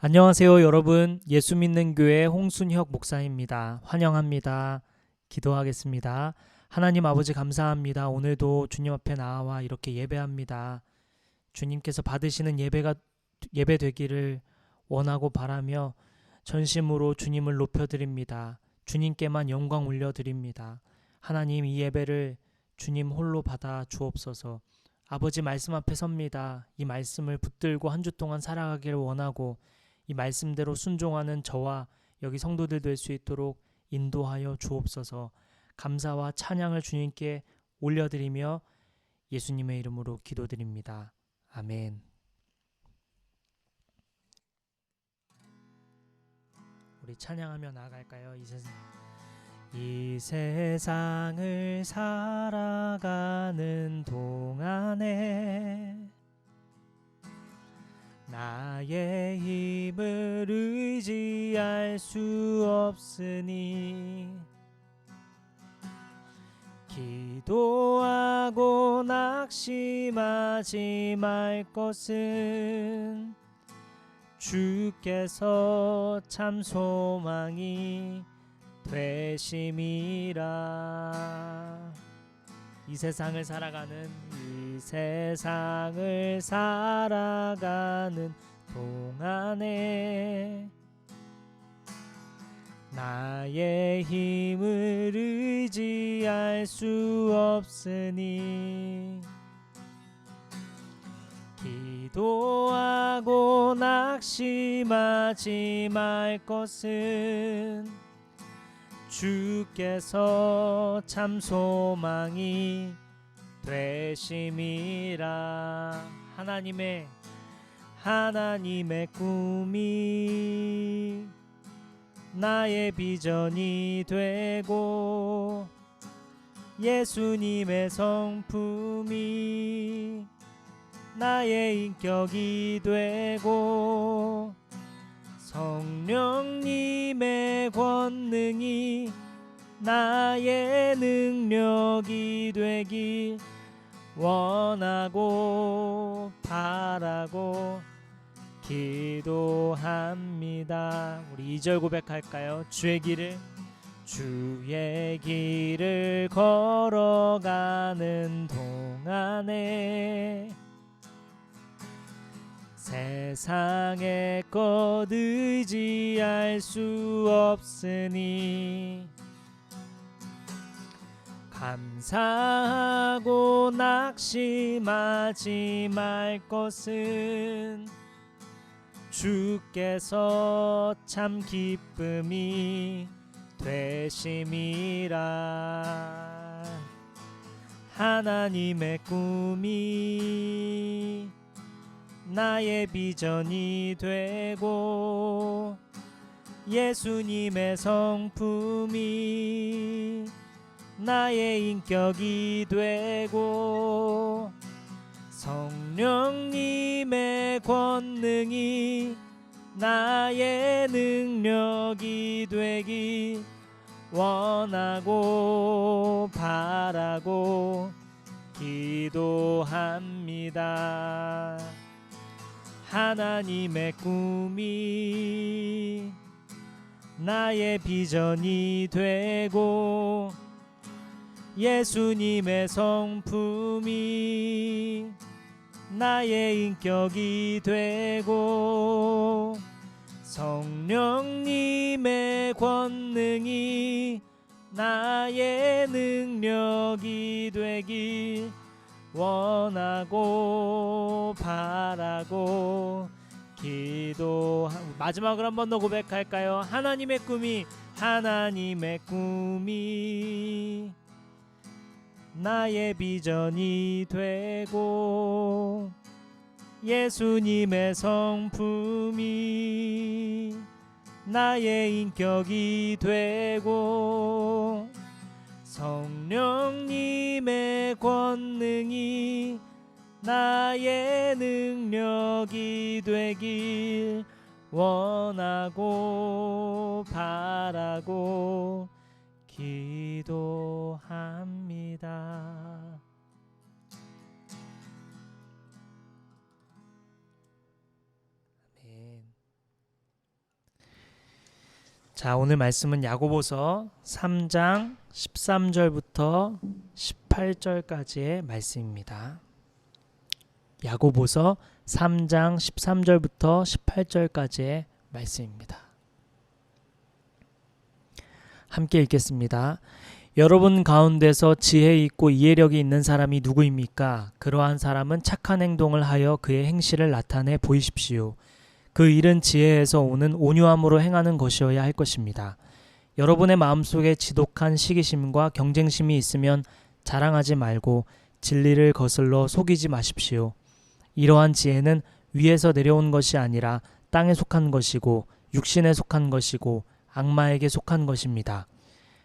안녕하세요, 여러분. 예수 믿는 교회 홍순혁 목사입니다. 환영합니다. 기도하겠습니다. 하나님 아버지 감사합니다. 오늘도 주님 앞에 나와 이렇게 예배합니다. 주님께서 받으시는 예배 되기를 원하고 바라며 전심으로 주님을 높여드립니다. 주님께만 영광 올려드립니다. 하나님, 이 예배를 주님 홀로 받아 주옵소서. 아버지, 말씀 앞에 섭니다. 이 말씀을 붙들고 한 주 동안 살아가기를 원하고 이 말씀대로 순종하는 저와 여기 성도들 될 수 있도록 인도하여 주옵소서. 감사와 찬양을 주님께 올려드리며 예수님의 이름으로 기도드립니다. 아멘. 우리 찬양하며 나아갈까요? 이 세상을 살아가는 동안에 나의 힘을 의지할 수 없으니 기도하고 낙심하지 말 것은 주께서 참 소망이 되심이라. 이 세상을 살아가는 동안에 나의 힘을 의지할 수 없으니 기도하고 낙심하지 말 것은 주께서 참 소망이 되심이라. 하나님의 꿈이 나의 비전이 되고 예수님의 성품이 나의 인격이 되고 성령님의 권능이 나의 능력이 되길 원하고 바라고 기도합니다. 우리 2절 고백할까요? 주의 길을 걸어가는 동안에 세상의 것 의지할 수 없으니 감사하고 낙심하지 말 것은 주께서 참 기쁨이 되심이라. 하나님의 꿈이 나의 비전이 되고 예수님의 성품이 나의 인격이 되고 성령님의 권능이 나의 능력이 되길 원하고 바라고 기도합니다. 하나님의 꿈이 나의 비전이 되고 예수님의 성품이 나의 인격이 되고 성령님의 권능이 나의 능력이 되길 원하고 바라고 마지막으로 한 번 더 고백할까요? 하나님의 꿈이 나의 비전이 되고 예수님의 성품이 나의 인격이 되고 성령님의 권능이 나의 능력이 되길 원하고 바라고 기도합니다. 아멘. 자, 오늘 말씀은 야고보서 3장 13절부터 18절까지의 말씀입니다. 야고보서 3장 13절부터 18절까지의 말씀입니다. 함께 읽겠습니다. 여러분 가운데서 지혜 있고 이해력이 있는 사람이 누구입니까? 그러한 사람은 착한 행동을 하여 그의 행실을 나타내 보이십시오. 그 일은 지혜에서 오는 온유함으로 행하는 것이어야 할 것입니다. 여러분의 마음속에 지독한 시기심과 경쟁심이 있으면 자랑하지 말고 진리를 거슬러 속이지 마십시오. 이러한 지혜는 위에서 내려온 것이 아니라 땅에 속한 것이고 육신에 속한 것이고 악마에게 속한 것입니다.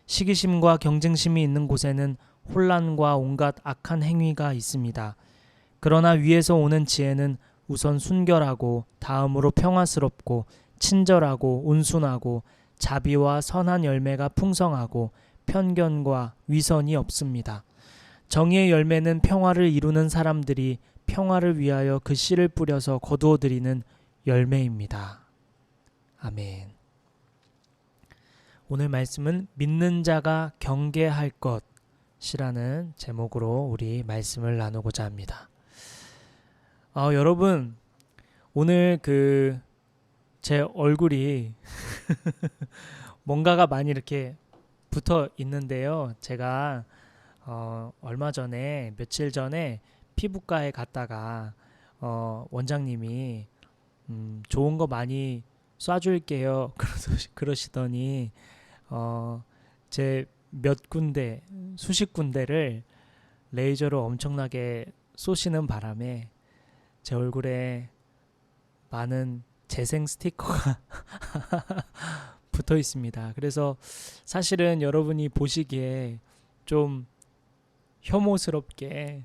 시기심과 경쟁심이 있는 곳에는 혼란과 온갖 악한 행위가 있습니다. 그러나 위에서 오는 지혜는 우선 순결하고 다음으로 평화스럽고 친절하고 온순하고 자비와 선한 열매가 풍성하고 편견과 위선이 없습니다. 정의의 열매는 평화를 이루는 사람들이 평화를 위하여 그 씨를 뿌려서 거두어들이는 열매입니다. 아멘. 오늘 말씀은 믿는 자가 경계할 것이라는 제목으로 우리 말씀을 나누고자 합니다. 여러분, 오늘 제 얼굴이 뭔가가 많이 이렇게 붙어 있는데요. 제가 얼마 전에 며칠 전에 피부과에 갔다가 원장님이 좋은 거 많이 쏴줄게요. 그러시더니 제 몇 군데, 수십 군데를 레이저로 엄청나게 쏘시는 바람에 제 얼굴에 많은 재생 스티커가 붙어 있습니다. 그래서 사실은 여러분이 보시기에 좀 혐오스럽게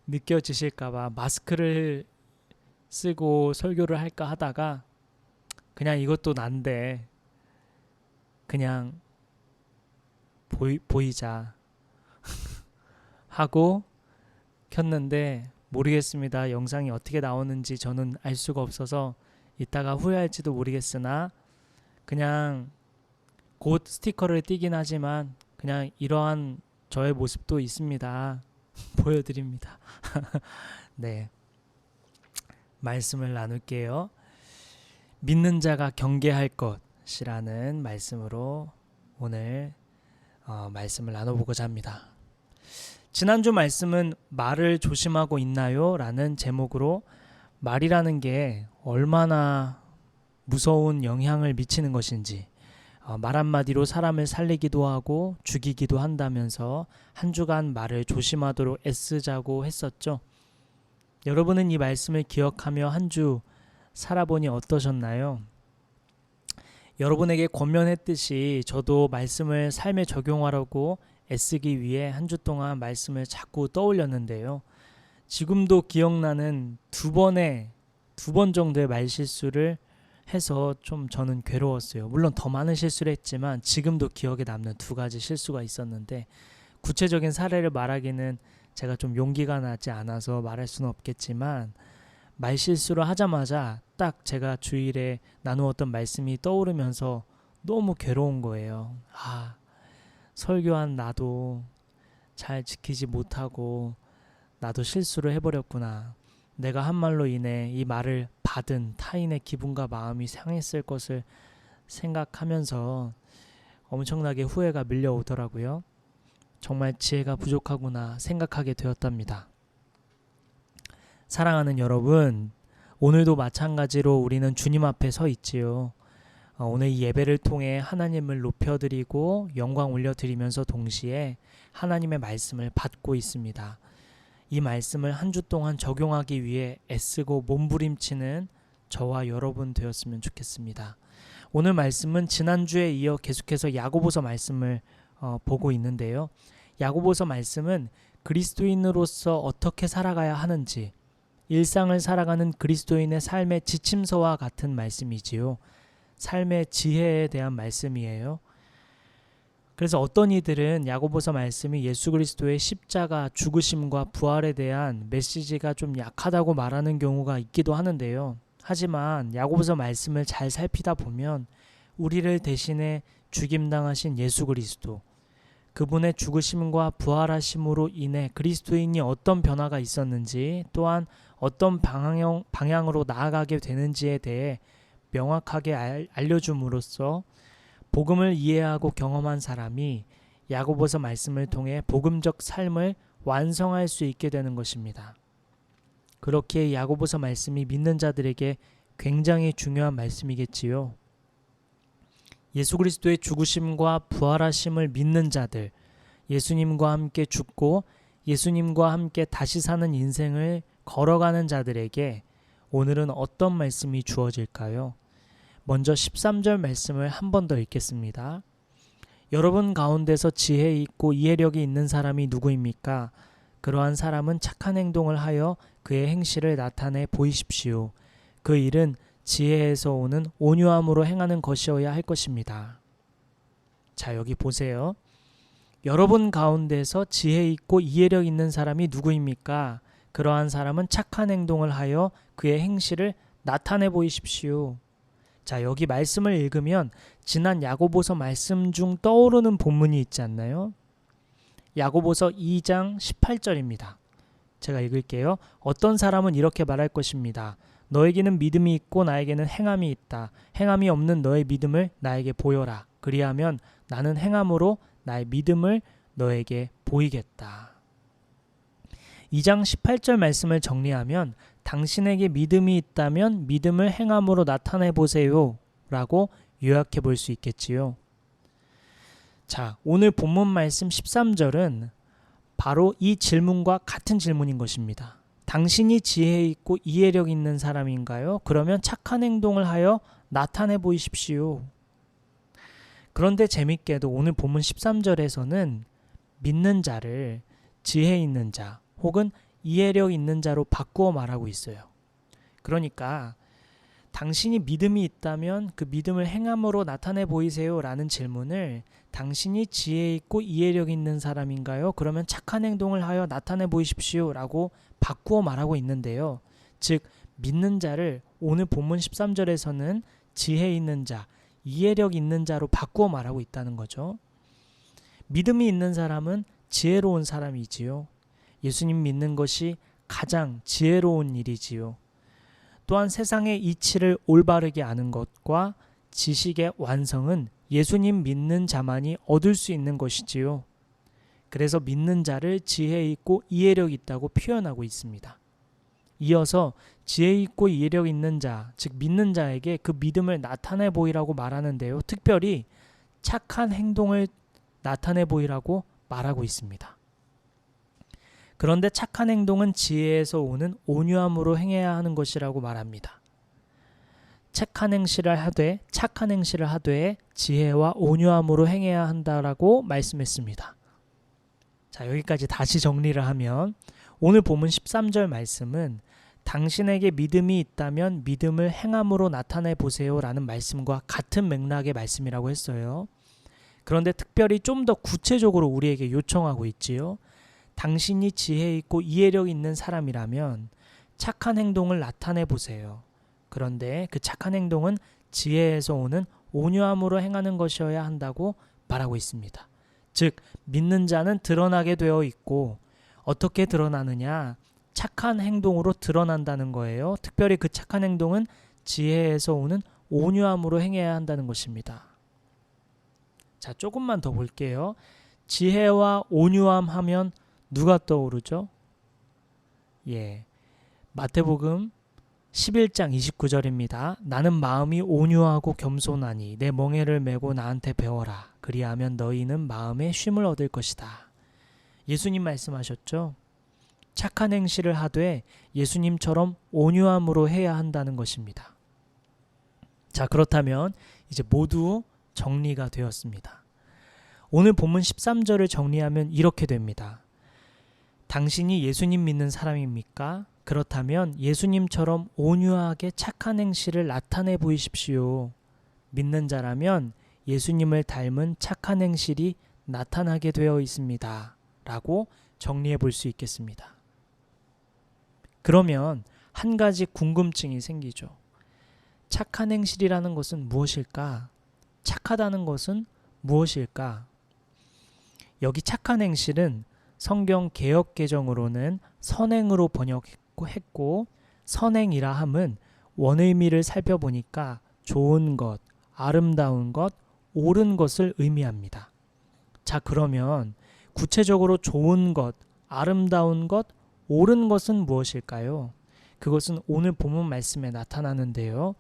느껴지실까봐 마스크를 쓰고 설교를 할까 하다가 그냥 이것도 난데 그냥 보이자 하고 켰는데 모르겠습니다. 영상이 어떻게 나오는지 저는 알 수가 없어서 이따가 후회할지도 모르겠으나 그냥 곧 스티커를 띄긴 하지만 그냥 이러한 저의 모습도 있습니다. 보여드립니다. 네, 말씀을 나눌게요. 믿는 자가 경계할 것이라는 말씀으로 오늘 말씀을 나눠보고자 합니다. 지난주 말씀은 말을 조심하고 있나요? 라는 제목으로 말이라는 게 얼마나 무서운 영향을 미치는 것인지 말 한마디로 사람을 살리기도 하고 죽이기도 한다면서 한 주간 말을 조심하도록 애쓰자고 했었죠. 여러분은 이 말씀을 기억하며 한 주 살아보니 어떠셨나요? 여러분에게 권면했듯이 저도 말씀을 삶에 적용하려고 애쓰기 위해 한 주 동안 말씀을 자꾸 떠올렸는데요. 지금도 기억나는 두 번 정도의 말실수를 해서 좀 저는 괴로웠어요. 물론 더 많은 실수를 했지만 지금도 기억에 남는 두 가지 실수가 있었는데 구체적인 사례를 말하기는 제가 좀 용기가 나지 않아서 말할 수는 없겠지만 말실수를 하자마자 딱 제가 주일에 나누었던 말씀이 떠오르면서 너무 괴로운 거예요. 설교한 나도 잘 지키지 못하고 나도 실수를 해버렸구나. 내가 한 말로 인해 이 말을 받은 타인의 기분과 마음이 상했을 것을 생각하면서 엄청나게 후회가 밀려오더라고요. 정말 지혜가 부족하구나 생각하게 되었답니다. 사랑하는 여러분, 오늘도 마찬가지로 우리는 주님 앞에 서 있지요. 오늘 이 예배를 통해 하나님을 높여드리고 영광 올려드리면서 동시에 하나님의 말씀을 받고 있습니다. 이 말씀을 한 주 동안 적용하기 위해 애쓰고 몸부림치는 저와 여러분 되었으면 좋겠습니다. 오늘 말씀은 지난주에 이어 계속해서 야고보서 말씀을 보고 있는데요. 야고보서 말씀은 그리스도인으로서 어떻게 살아가야 하는지, 일상을 살아가는 그리스도인의 삶의 지침서와 같은 말씀이지요. 삶의 지혜에 대한 말씀이에요. 그래서 어떤 이들은 야고보서 말씀이 예수 그리스도의 십자가 죽으심과 부활에 대한 메시지가 좀 약하다고 말하는 경우가 있기도 하는데요. 하지만 야고보서 말씀을 잘 살피다 보면 우리를 대신해 죽임당하신 예수 그리스도, 그분의 죽으심과 부활하심으로 인해 그리스도인이 어떤 변화가 있었는지, 또한 어떤 방향으로 나아가게 되는지에 대해 명확하게 알려줌으로써 복음을 이해하고 경험한 사람이 야고보서 말씀을 통해 복음적 삶을 완성할 수 있게 되는 것입니다. 그렇기에 야고보서 말씀이 믿는 자들에게 굉장히 중요한 말씀이겠지요. 예수 그리스도의 죽으심과 부활하심을 믿는 자들, 예수님과 함께 죽고 예수님과 함께 다시 사는 인생을 걸어가는 자들에게 오늘은 어떤 말씀이 주어질까요? 먼저 13절 말씀을 한 번 더 읽겠습니다. 여러분 가운데서 지혜 있고 이해력이 있는 사람이 누구입니까? 그러한 사람은 착한 행동을 하여 그의 행실을 나타내 보이십시오. 그 일은 지혜에서 오는 온유함으로 행하는 것이어야 할 것입니다. 자, 여기 보세요. 여러분 가운데서 지혜 있고 이해력 있는 사람이 누구입니까? 그러한 사람은 착한 행동을 하여 그의 행실을 나타내 보이십시오. 자, 여기 말씀을 읽으면 지난 야고보서 말씀 중 떠오르는 본문이 있지 않나요? 야고보서 2장 18절입니다. 제가 읽을게요. 어떤 사람은 이렇게 말할 것입니다. 너에게는 믿음이 있고 나에게는 행함이 있다. 행함이 없는 너의 믿음을 나에게 보여라. 그리하면 나는 행함으로 나의 믿음을 너에게 보이겠다. 2장 18절 말씀을 정리하면 당신에게 믿음이 있다면 믿음을 행함으로 나타내 보세요 라고 요약해 볼 수 있겠지요. 자, 오늘 본문 말씀 13절은 바로 이 질문과 같은 질문인 것입니다. 당신이 지혜 있고 이해력 있는 사람인가요? 그러면 착한 행동을 하여 나타내 보이십시오. 그런데 재밌게도 오늘 본문 13절에서는 믿는 자를 지혜 있는 자 혹은 이해력 있는 자로 바꾸어 말하고 있어요. 그러니까 당신이 믿음이 있다면 그 믿음을 행함으로 나타내 보이세요 라는 질문을 당신이 지혜 있고 이해력 있는 사람인가요? 그러면 착한 행동을 하여 나타내 보이십시오 라고 바꾸어 말하고 있는데요. 즉 믿는 자를 오늘 본문 13절에서는 지혜 있는 자, 이해력 있는 자로 바꾸어 말하고 있다는 거죠. 믿음이 있는 사람은 지혜로운 사람이지요. 예수님 믿는 것이 가장 지혜로운 일이지요. 또한 세상의 이치를 올바르게 아는 것과 지식의 완성은 예수님 믿는 자만이 얻을 수 있는 것이지요. 그래서 믿는 자를 지혜 있고 이해력 있다고 표현하고 있습니다. 이어서 지혜 있고 이해력 있는 자, 즉 믿는 자에게 그 믿음을 나타내 보이라고 말하는데요. 특별히 착한 행동을 나타내 보이라고 말하고 있습니다. 그런데 착한 행동은 지혜에서 오는 온유함으로 행해야 하는 것이라고 말합니다. 착한 행실을 하되 지혜와 온유함으로 행해야 한다라고 말씀했습니다. 자, 여기까지 다시 정리를 하면 오늘 본문 13절 말씀은 당신에게 믿음이 있다면 믿음을 행함으로 나타내 보세요 라는 말씀과 같은 맥락의 말씀이라고 했어요. 그런데 특별히 좀 더 구체적으로 우리에게 요청하고 있지요. 당신이 지혜 있고 이해력 있는 사람이라면 착한 행동을 나타내 보세요. 그런데 그 착한 행동은 지혜에서 오는 온유함으로 행하는 것이어야 한다고 말하고 있습니다. 즉 믿는 자는 드러나게 되어 있고 어떻게 드러나느냐? 착한 행동으로 드러난다는 거예요. 특별히 그 착한 행동은 지혜에서 오는 온유함으로 행해야 한다는 것입니다. 자, 조금만 더 볼게요. 지혜와 온유함 하면 누가 떠오르죠? 마태복음 11장 29절입니다. 나는 마음이 온유하고 겸손하니 내 멍에를 메고 나한테 배워라. 그리하면 너희는 마음에 쉼을 얻을 것이다. 예수님 말씀하셨죠? 착한 행실을 하되 예수님처럼 온유함으로 해야 한다는 것입니다. 자, 그렇다면 이제 모두 정리가 되었습니다. 오늘 본문 13절을 정리하면 이렇게 됩니다. 당신이 예수님 믿는 사람입니까? 그렇다면 예수님처럼 온유하게 착한 행실을 나타내 보이십시오. 믿는 자라면 예수님을 닮은 착한 행실이 나타나게 되어 있습니다. 라고 정리해 볼 수 있겠습니다. 그러면 한 가지 궁금증이 생기죠. 착한 행실이라는 것은 무엇일까? 착하다는 것은 무엇일까? 여기 착한 행실은 성경 개역 개정으로는 선행으로 번역했고 선행이라 함은 원의미를 살펴보니까 좋은 것, 아름다운 것, 옳은 것을 의미합니다. 자, 그러면 구체적으로 좋은 것, 아름다운 것, 옳은 것은 무엇일까요? 그것은 오늘 본문 말씀에 나타나는데요.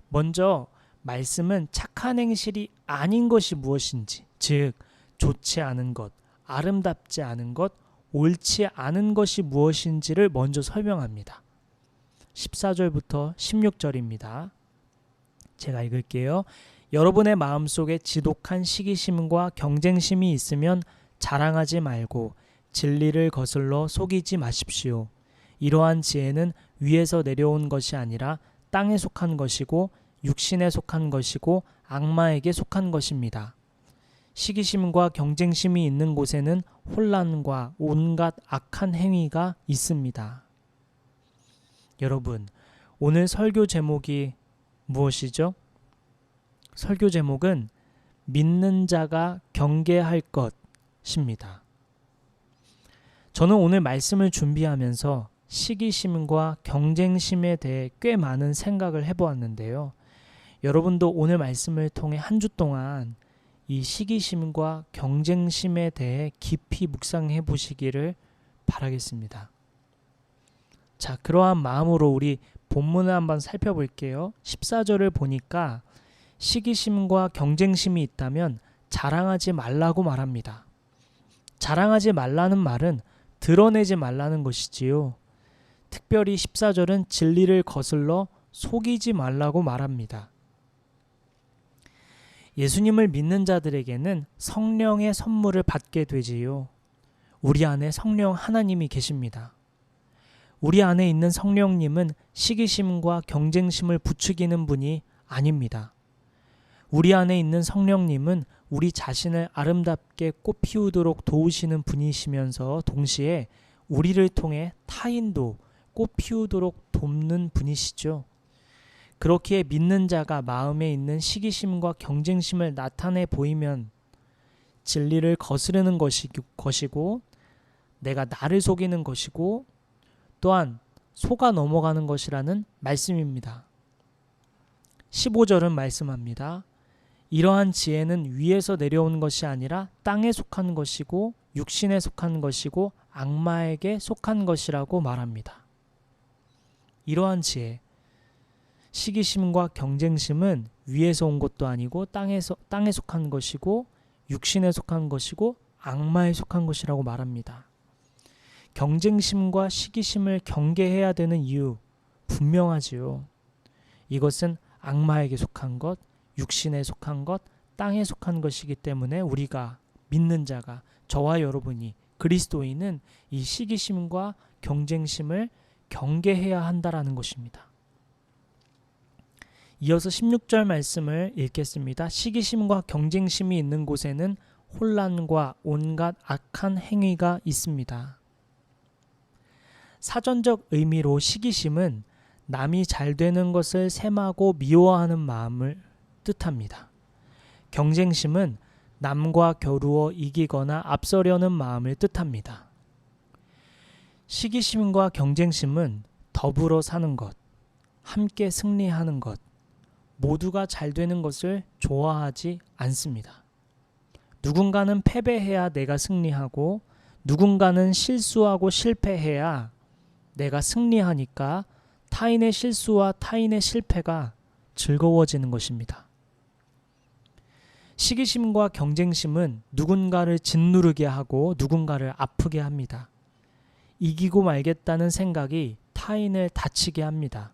먼저 말씀은 착한 행실이 아닌 것이 무엇인지, 즉 좋지 않은 것, 아름답지 않은 것, 옳지 않은 것이 무엇인지를 먼저 설명합니다. 14절부터 16절입니다. 제가 읽을게요. 여러분의 마음속에 지독한 시기심과 경쟁심이 있으면 자랑하지 말고 진리를 거슬러 속이지 마십시오. 이러한 지혜는 위에서 내려온 것이 아니라 땅에 속한 것이고 육신에 속한 것이고 악마에게 속한 것입니다. 시기심과 경쟁심이 있는 곳에는 혼란과 온갖 악한 행위가 있습니다. 여러분, 오늘 설교 제목이 무엇이죠? 설교 제목은 믿는 자가 경계할 것입니다. 저는 오늘 말씀을 준비하면서 시기심과 경쟁심에 대해 꽤 많은 생각을 해보았는데요. 여러분도 오늘 말씀을 통해 한 주 동안 이 시기심과 경쟁심에 대해 깊이 묵상해 보시기를 바라겠습니다. 자, 그러한 마음으로 우리 본문을 한번 살펴볼게요. 14절을 보니까 시기심과 경쟁심이 있다면 자랑하지 말라고 말합니다. 자랑하지 말라는 말은 드러내지 말라는 것이지요. 특별히 14절은 진리를 거슬러 속이지 말라고 말합니다. 예수님을 믿는 자들에게는 성령의 선물을 받게 되지요. 우리 안에 성령 하나님이 계십니다. 우리 안에 있는 성령님은 시기심과 경쟁심을 부추기는 분이 아닙니다. 우리 안에 있는 성령님은 우리 자신을 아름답게 꽃 피우도록 도우시는 분이시면서 동시에 우리를 통해 타인도 꽃 피우도록 돕는 분이시죠. 그렇기에 믿는 자가 마음에 있는 시기심과 경쟁심을 나타내 보이면 진리를 거스르는 것이고 내가 나를 속이는 것이고 또한 속아 넘어가는 것이라는 말씀입니다. 15절은 말씀합니다. 이러한 지혜는 위에서 내려온 것이 아니라 땅에 속한 것이고 육신에 속한 것이고 악마에게 속한 것이라고 말합니다. 이러한 지혜, 시기심과 경쟁심은 위에서 온 것도 아니고 땅에 속한 것이고 육신에 속한 것이고 악마에 속한 것이라고 말합니다. 경쟁심과 시기심을 경계해야 되는 이유 분명하지요. 이것은 악마에게 속한 것, 육신에 속한 것, 땅에 속한 것이기 때문에 우리가 믿는 자가, 저와 여러분이 그리스도인은 이 시기심과 경쟁심을 경계해야 한다라는 것입니다. 이어서 16절 말씀을 읽겠습니다. 시기심과 경쟁심이 있는 곳에는 혼란과 온갖 악한 행위가 있습니다. 사전적 의미로 시기심은 남이 잘 되는 것을 셈하고 미워하는 마음을 뜻합니다. 경쟁심은 남과 겨루어 이기거나 앞서려는 마음을 뜻합니다. 시기심과 경쟁심은 더불어 사는 것, 함께 승리하는 것, 모두가 잘 되는 것을 좋아하지 않습니다. 누군가는 패배해야 내가 승리하고 누군가는 실수하고 실패해야 내가 승리하니까 타인의 실수와 타인의 실패가 즐거워지는 것입니다. 시기심과 경쟁심은 누군가를 짓누르게 하고 누군가를 아프게 합니다. 이기고 말겠다는 생각이 타인을 다치게 합니다.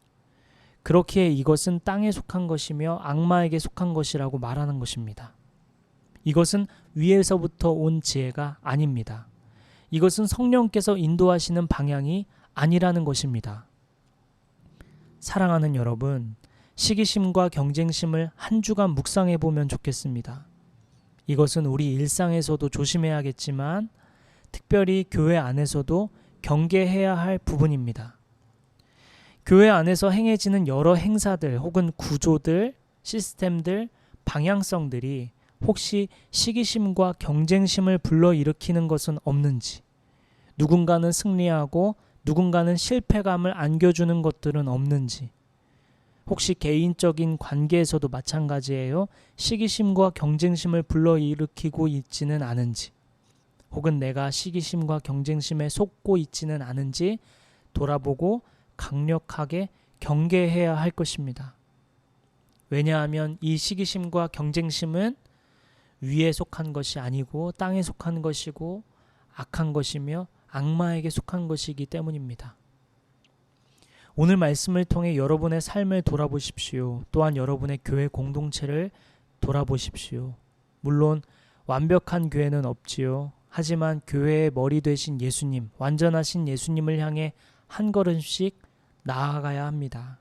그렇기에 이것은 땅에 속한 것이며 악마에게 속한 것이라고 말하는 것입니다. 이것은 위에서부터 온 지혜가 아닙니다. 이것은 성령께서 인도하시는 방향이 아니라는 것입니다. 사랑하는 여러분, 시기심과 경쟁심을 한 주간 묵상해 보면 좋겠습니다. 이것은 우리 일상에서도 조심해야겠지만 특별히 교회 안에서도 경계해야 할 부분입니다. 교회 안에서 행해지는 여러 행사들 혹은 구조들, 시스템들, 방향성들이 혹시 시기심과 경쟁심을 불러일으키는 것은 없는지, 누군가는 승리하고 누군가는 실패감을 안겨주는 것들은 없는지, 혹시 개인적인 관계에서도 마찬가지예요. 시기심과 경쟁심을 불러일으키고 있지는 않은지, 혹은 내가 시기심과 경쟁심에 속고 있지는 않은지 돌아보고 강력하게 경계해야 할 것입니다. 왜냐하면 이 시기심과 경쟁심은 위에 속한 것이 아니고 땅에 속한 것이고 악한 것이며 악마에게 속한 것이기 때문입니다. 오늘 말씀을 통해 여러분의 삶을 돌아보십시오. 또한 여러분의 교회 공동체를 돌아보십시오. 물론 완벽한 교회는 없지요. 하지만 교회의 머리 되신 예수님, 완전하신 예수님을 향해 한 걸음씩 나아가야 합니다.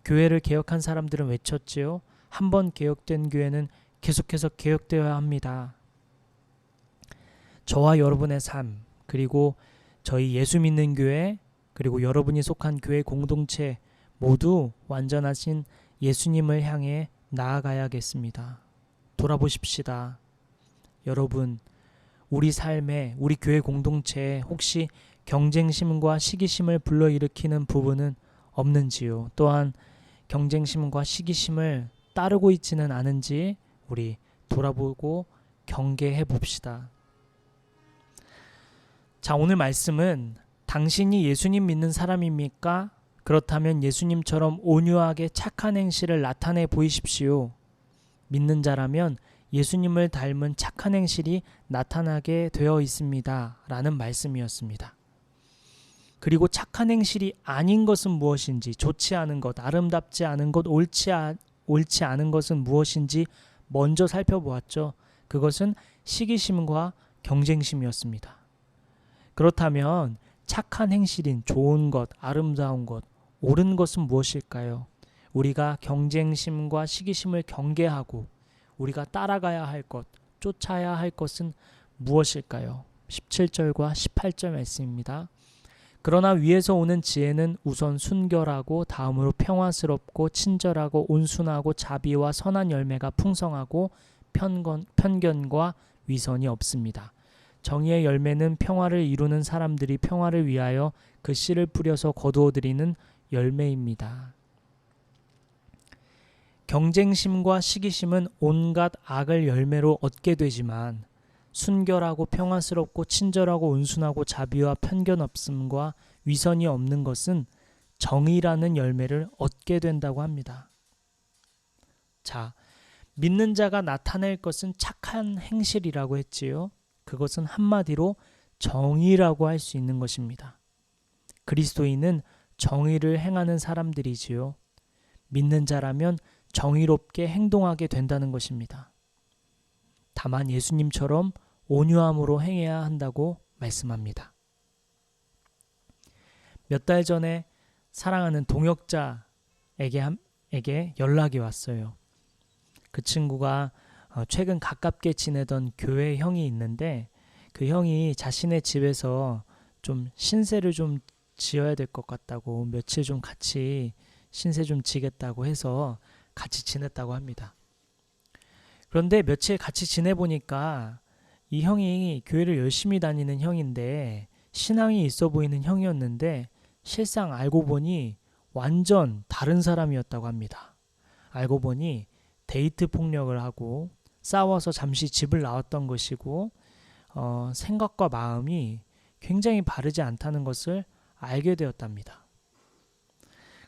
교회를 개혁한 사람들은 외쳤지요. 한 번 개혁된 교회는 계속해서 개혁되어야 합니다. 저와 여러분의 삶, 그리고 저희 예수 믿는 교회, 그리고 여러분이 속한 교회 공동체 모두 완전하신 예수님을 향해 나아가야겠습니다. 돌아보십시다. 여러분, 우리 삶에, 우리 교회 공동체에 혹시 경쟁심과 시기심을 불러일으키는 부분은 없는지요? 또한 경쟁심과 시기심을 따르고 있지는 않은지 우리 돌아보고 경계해 봅시다. 자, 오늘 말씀은 당신이 예수님 믿는 사람입니까? 그렇다면 예수님처럼 온유하게 착한 행실을 나타내 보이십시오. 믿는 자라면 예수님을 닮은 착한 행실이 나타나게 되어 있습니다. 라는 말씀이었습니다. 그리고 착한 행실이 아닌 것은 무엇인지, 좋지 않은 것, 아름답지 않은 것, 옳지 않은 것은 무엇인지 먼저 살펴보았죠. 그것은 시기심과 경쟁심이었습니다. 그렇다면 착한 행실인 좋은 것, 아름다운 것, 옳은 것은 무엇일까요? 우리가 경쟁심과 시기심을 경계하고 우리가 따라가야 할 것, 쫓아야 할 것은 무엇일까요? 17절과 18절 말씀입니다. 그러나 위에서 오는 지혜는 우선 순결하고 다음으로 평화스럽고 친절하고 온순하고 자비와 선한 열매가 풍성하고 편견과 위선이 없습니다. 정의의 열매는 평화를 이루는 사람들이 평화를 위하여 그 씨를 뿌려서 거두어들이는 열매입니다. 경쟁심과 시기심은 온갖 악을 열매로 얻게 되지만 순결하고 평화스럽고 친절하고 온순하고 자비와 편견 없음과 위선이 없는 것은 정의라는 열매를 얻게 된다고 합니다. 자, 믿는 자가 나타낼 것은 착한 행실이라고 했지요. 그것은 한마디로 정의라고 할 수 있는 것입니다. 그리스도인은 정의를 행하는 사람들이지요. 믿는 자라면 정의롭게 행동하게 된다는 것입니다. 다만 예수님처럼 온유함으로 행해야 한다고 말씀합니다. 몇 달 전에 사랑하는 동역자에게 연락이 왔어요. 그 친구가 최근 가깝게 지내던 교회 형이 있는데 그 형이 자신의 집에서 좀 신세를 좀 지어야 될 것 같다고 며칠 좀 같이 신세 좀 지겠다고 해서 같이 지냈다고 합니다. 그런데 며칠 같이 지내보니까 이 형이 교회를 열심히 다니는 형인데 신앙이 있어 보이는 형이었는데 실상 알고 보니 완전 다른 사람이었다고 합니다. 알고 보니 데이트 폭력을 하고 싸워서 잠시 집을 나왔던 것이고 생각과 마음이 굉장히 바르지 않다는 것을 알게 되었답니다.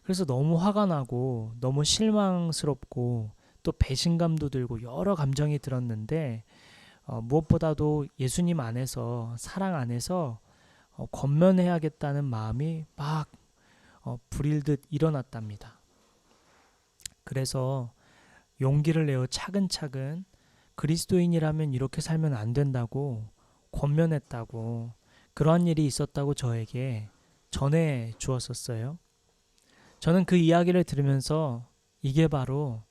그래서 너무 화가 나고 너무 실망스럽고 또 배신감도 들고 여러 감정이 들었는데 무엇보다도 예수님 안에서 사랑 안에서 권면해야겠다는 마음이 막 불일듯 일어났답니다. 그래서 용기를 내어 차근차근 그리스도인이라면 이렇게 살면 안 된다고 권면했다고 그러한 일이 있었다고 저에게 전해 주었었어요. 저는 그 이야기를 들으면서 이게 바로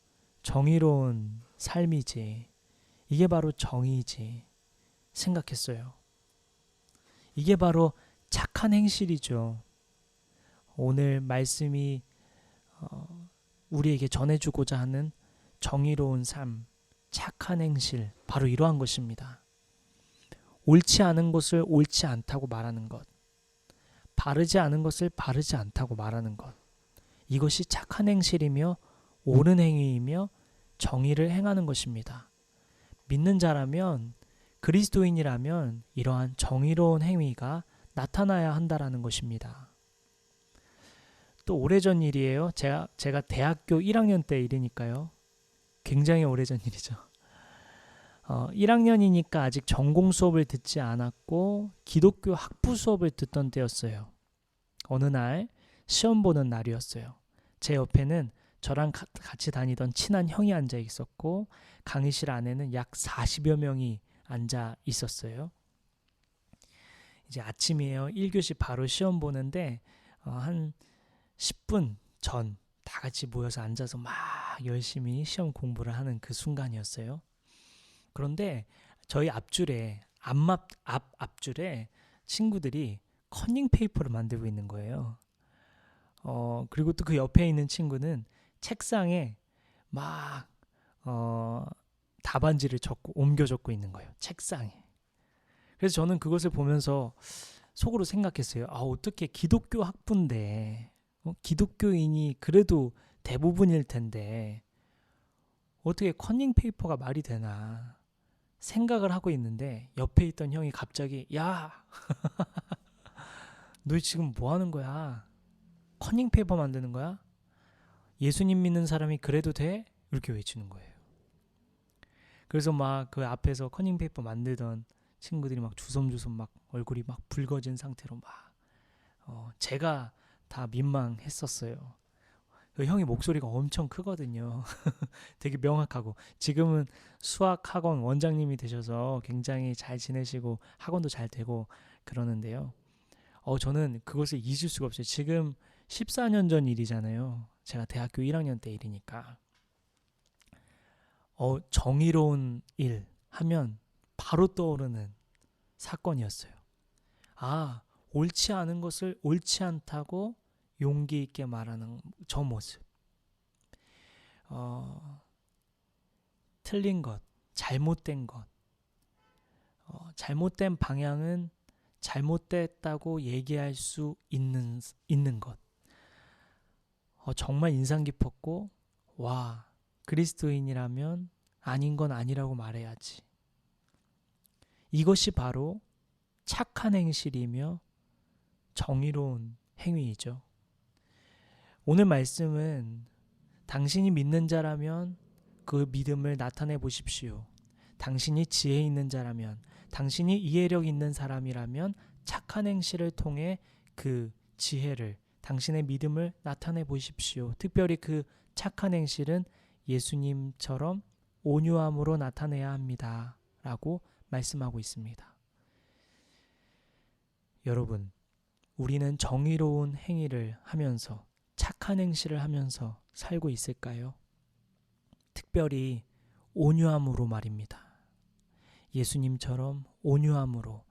정의로운 삶이지, 이게 바로 정의지 생각했어요. 이게 바로 착한 행실이죠. 오늘 말씀이 우리에게 전해주고자 하는 정의로운 삶, 착한 행실, 바로 이러한 것입니다. 옳지 않은 것을 옳지 않다고 말하는 것, 바르지 않은 것을 바르지 않다고 말하는 것, 이것이 착한 행실이며 옳은 행위이며 정의를 행하는 것입니다. 믿는 자라면, 그리스도인이라면 이러한 정의로운 행위가 나타나야 한다라는 것입니다. 또 오래전 일이에요. 제가 대학교 1학년 때 일이니까요. 굉장히 오래전 일이죠. 1학년이니까 아직 전공 수업을 듣지 않았고 기독교 학부 수업을 듣던 때였어요. 어느 날 시험 보는 날이었어요. 제 옆에는 저랑 같이 다니던 친한 형이 앉아 있었고 강의실 안에는 약 40여 명이 앉아 있었어요. 이제 아침이에요. 1교시 바로 시험 보는데 한 10분 전 다 같이 모여서 앉아서 막 열심히 시험 공부를 하는 그 순간이었어요. 그런데 저희 앞줄에 앞줄에 친구들이 커닝 페이퍼를 만들고 있는 거예요. 그리고 또 그 옆에 있는 친구는 책상에 막 답안지를 옮겨 적고 있는 거예요. 책상에. 그래서 저는 그것을 보면서 속으로 생각했어요. 어떻게 기독교 학부인데 기독교인이 그래도 대부분일 텐데 어떻게 커닝 페이퍼가 말이 되나 생각을 하고 있는데 옆에 있던 형이 갑자기 야, 너 지금 뭐 하는 거야? 커닝 페이퍼 만드는 거야? 예수님 믿는 사람이 그래도 돼? 이렇게 외치는 거예요. 그래서 막 그 앞에서 커닝 페이퍼 만들던 친구들이 막 주섬주섬 막 얼굴이 막 붉어진 상태로 막 제가 다 민망했었어요. 그 형이 목소리가 엄청 크거든요. 되게 명확하고 지금은 수학학원 원장님이 되셔서 굉장히 잘 지내시고 학원도 잘 되고 그러는데요. 저는 그것을 잊을 수가 없어요. 지금 14년 전 일이잖아요. 제가 대학교 1학년 때 일이니까. 정의로운 일 하면 바로 떠오르는 사건이었어요. 옳지 않은 것을 옳지 않다고 용기 있게 말하는 저 모습. 틀린 것, 잘못된 것, 잘못된 방향은 잘못됐다고 얘기할 수 있는 것. 정말 인상 깊었고, 와, 그리스도인이라면 아닌 건 아니라고 말해야지. 이것이 바로 착한 행실이며 정의로운 행위이죠. 오늘 말씀은 당신이 믿는 자라면 그 믿음을 나타내 보십시오. 당신이 지혜 있는 자라면, 당신이 이해력 있는 사람이라면 착한 행실을 통해 그 지혜를, 당신의 믿음을 나타내 보십시오. 특별히 그 착한 행실은 예수님처럼 온유함으로 나타내야 합니다. 라고 말씀하고 있습니다. 여러분, 우리는 정의로운 행위를 하면서 착한 행실을 하면서 살고 있을까요? 특별히 온유함으로 말입니다. 예수님처럼 온유함으로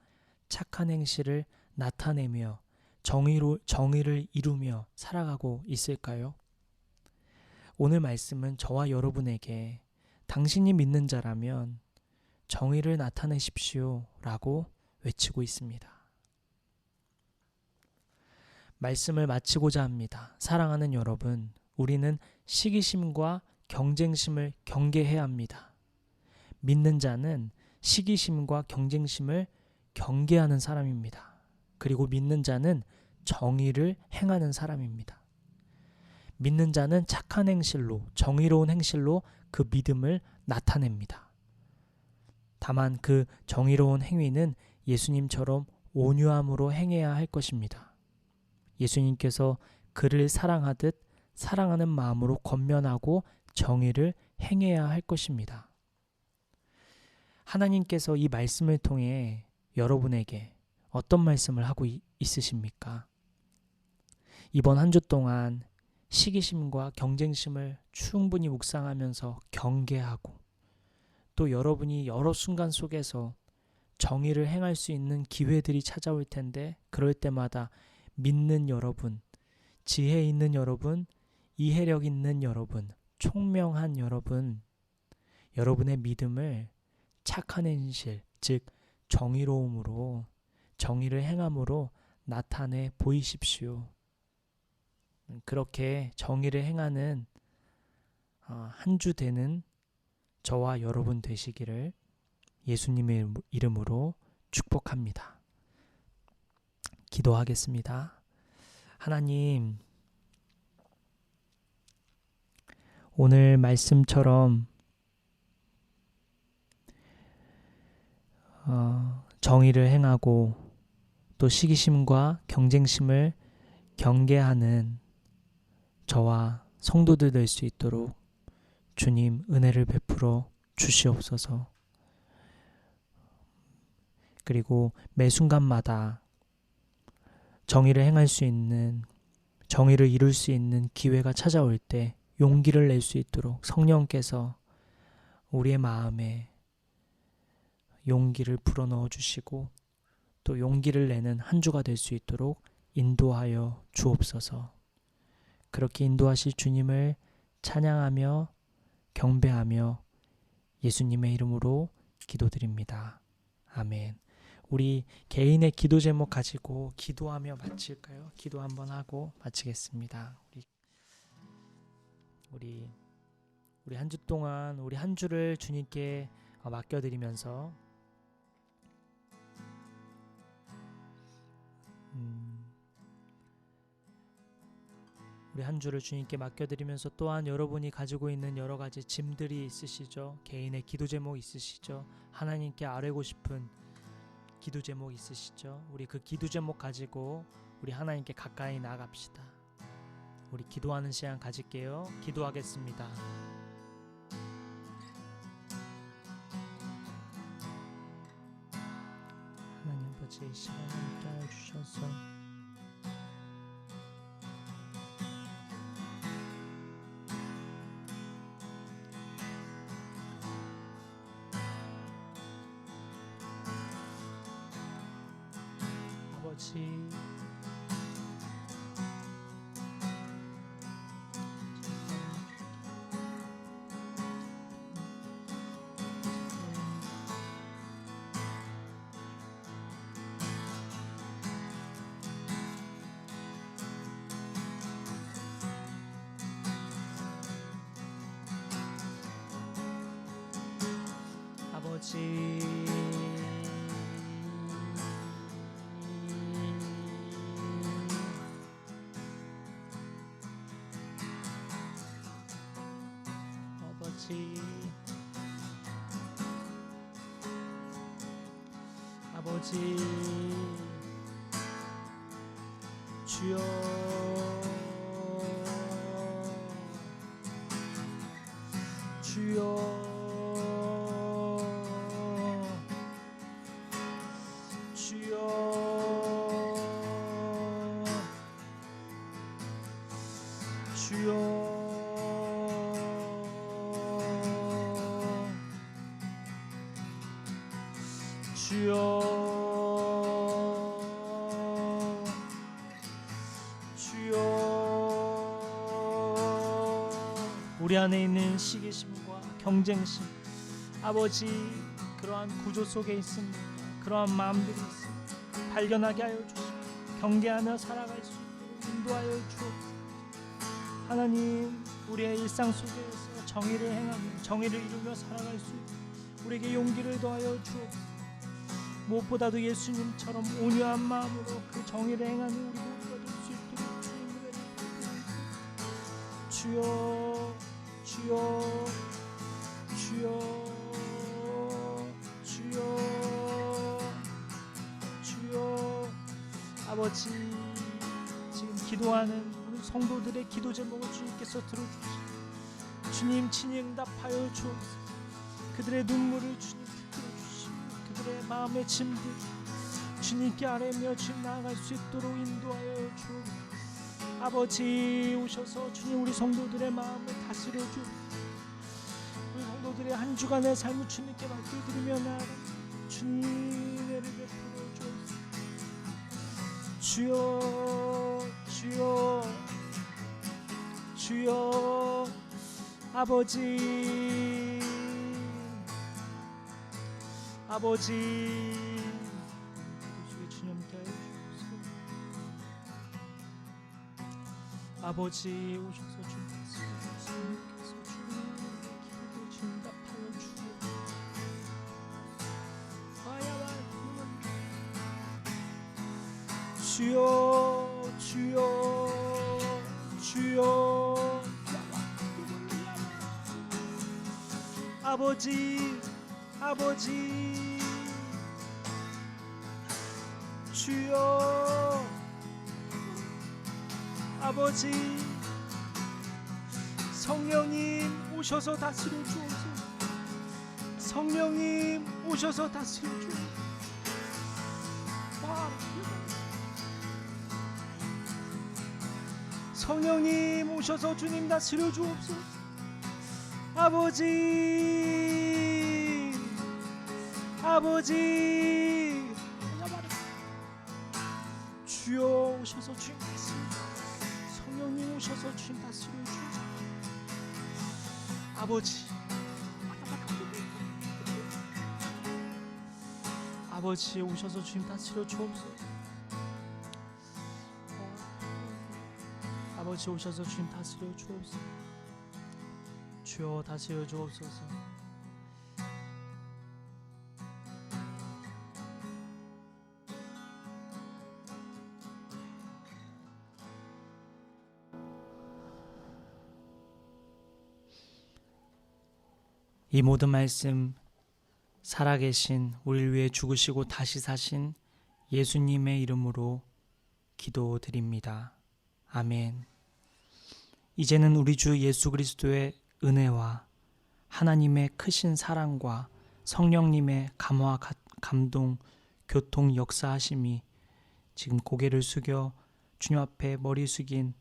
착한 행실을 나타내며 정의를 이루며 살아가고 있을까요? 오늘 말씀은 저와 여러분에게 당신이 믿는 자라면 정의를 나타내십시오 라고 외치고 있습니다. 말씀을 마치고자 합니다. 사랑하는 여러분, 우리는 시기심과 경쟁심을 경계해야 합니다. 믿는 자는 시기심과 경쟁심을 경계하는 사람입니다. 그리고 믿는 자는 정의를 행하는 사람입니다. 믿는 자는 착한 행실로, 정의로운 행실로 그 믿음을 나타냅니다. 다만 그 정의로운 행위는 예수님처럼 온유함으로 행해야 할 것입니다. 예수님께서 그를 사랑하듯 사랑하는 마음으로 권면하고 정의를 행해야 할 것입니다. 하나님께서 이 말씀을 통해 여러분에게 어떤 말씀을 하고 있으십니까? 이번 한 주 동안 시기심과 경쟁심을 충분히 묵상하면서 경계하고 또 여러분이 여러 순간 속에서 정의를 행할 수 있는 기회들이 찾아올 텐데 그럴 때마다 믿는 여러분, 지혜 있는 여러분, 이해력 있는 여러분, 총명한 여러분의 믿음을 착한 행실, 즉 정의로움으로, 정의를 행함으로 나타내 보이십시오. 그렇게 정의를 행하는 한 주 되는 저와 여러분 되시기를 예수님의 이름으로 축복합니다. 기도하겠습니다. 하나님, 오늘 말씀처럼 정의를 행하고 또 시기심과 경쟁심을 경계하는 저와 성도들 될 수 있도록 주님 은혜를 베풀어 주시옵소서. 그리고 매 순간마다 정의를 행할 수 있는, 정의를 이룰 수 있는 기회가 찾아올 때 용기를 낼 수 있도록 성령께서 우리의 마음에 용기를 불어넣어 주시고 또 용기를 내는 한 주가 될 수 있도록 인도하여 주옵소서. 그렇게 인도하실 주님을 찬양하며 경배하며 예수님의 이름으로 기도드립니다. 아멘. 우리 개인의 기도 제목 가지고 기도하며 마칠까요? 기도 한번 하고 마치겠습니다. 우리 한 주 동안 우리 한 주를 주님께 맡겨드리면서 우리 한 주를 주님께 맡겨드리면서 또한 여러분이 가지고 있는 여러 가지 짐들이 있으시죠. 개인의 기도 제목 있으시죠. 하나님께 아뢰고 싶은 기도 제목 있으시죠. 우리 그 기도 제목 가지고 우리 하나님께 가까이 나갑시다. 우리 기도하는 시간 가질게요. 기도하겠습니다. 하나님 아버지, 이 시간을 함께하여 주셔서 아버지, 아버지, 주여, 주여, 주여, 주여, 우리 안에 있는 시기심과 경쟁심, 아버지, 그러한 구조 속에 있습니다. 그러한 마음들이 있습니다. 발견하게 하여 주시고 경계하며 살아갈 수 있도록 인도하여 주옵소서. 하나님, 우리의 일상 속에서 정의를 행하며 정의를 이루며 살아갈 수 있도록 우리에게 용기를 더하여 주옵소서. 무엇보다도 예수님처럼 온유한 마음으로 그 정의를 행하는 우리 모두가 될 수 있도록 주님을 주여, 주여, 주여, 주여, 주여. 아버지, 지금 기도하는 우리 성도들의 기도 제목을 주님께서 들어주시고 주님 친히 응답하여 주옵소서. 그들의 눈물을 주님 들어주시고 그들의 마음의 짐들 주님께 아뢰며 주님 나아갈 수 있도록 인도하여 주옵소서. 아버지, 오셔서 주님 우리 성도들의 마음을 다스려 주옵소서. 우리 성도들의 한 주간의 삶을 주님께 맡겨드리며 나아가 주님 은혜를 베풀어 주옵소서. 주여, 주여, 주여, 아버지, 아버지, 주님 함께 하여 주옵소서. 아버지 오셔서 주님 주님께서 주님의 기도를 응답하여 주옵소서. 주여, 주여, 주여. 아버지, 아버지, 주여, 아버지, 성령님 오셔서 다스려 주옵소서. 성령님 오셔서 다스려 주옵소서. 성령님 오셔서 주님 다스려 주옵소서. 아버지, 아버지, 주여 오셔서 주님 다스려, 성령님 오셔서 주님 다스려 주옵소서. 아버지, 아버지 오셔서 주님 다스려 주옵소서. 아버지 오셔서 주님 다스려 주옵소서. 주여 다스려 주옵소서. 이 모든 말씀 살아계신 우리를 위해 죽으시고 다시 사신 예수님의 이름으로 기도드립니다. 아멘. 이제는 우리 주 예수 그리스도의 은혜와 하나님의 크신 사랑과 성령님의 감화 감동 교통 역사하심이 지금 고개를 숙여 주님 앞에 머리 숙인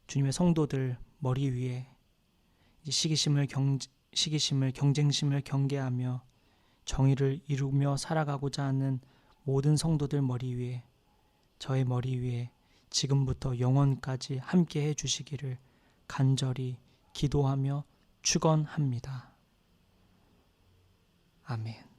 주님의 성도들 머리 위에 시기심을 경쟁심을 경계하며 정의를 이루며 살아가고자 하는 모든 성도들 머리 위에, 저의 머리 위에 지금부터 영원까지 함께 해주시기를 간절히 기도하며 축원합니다. 아멘.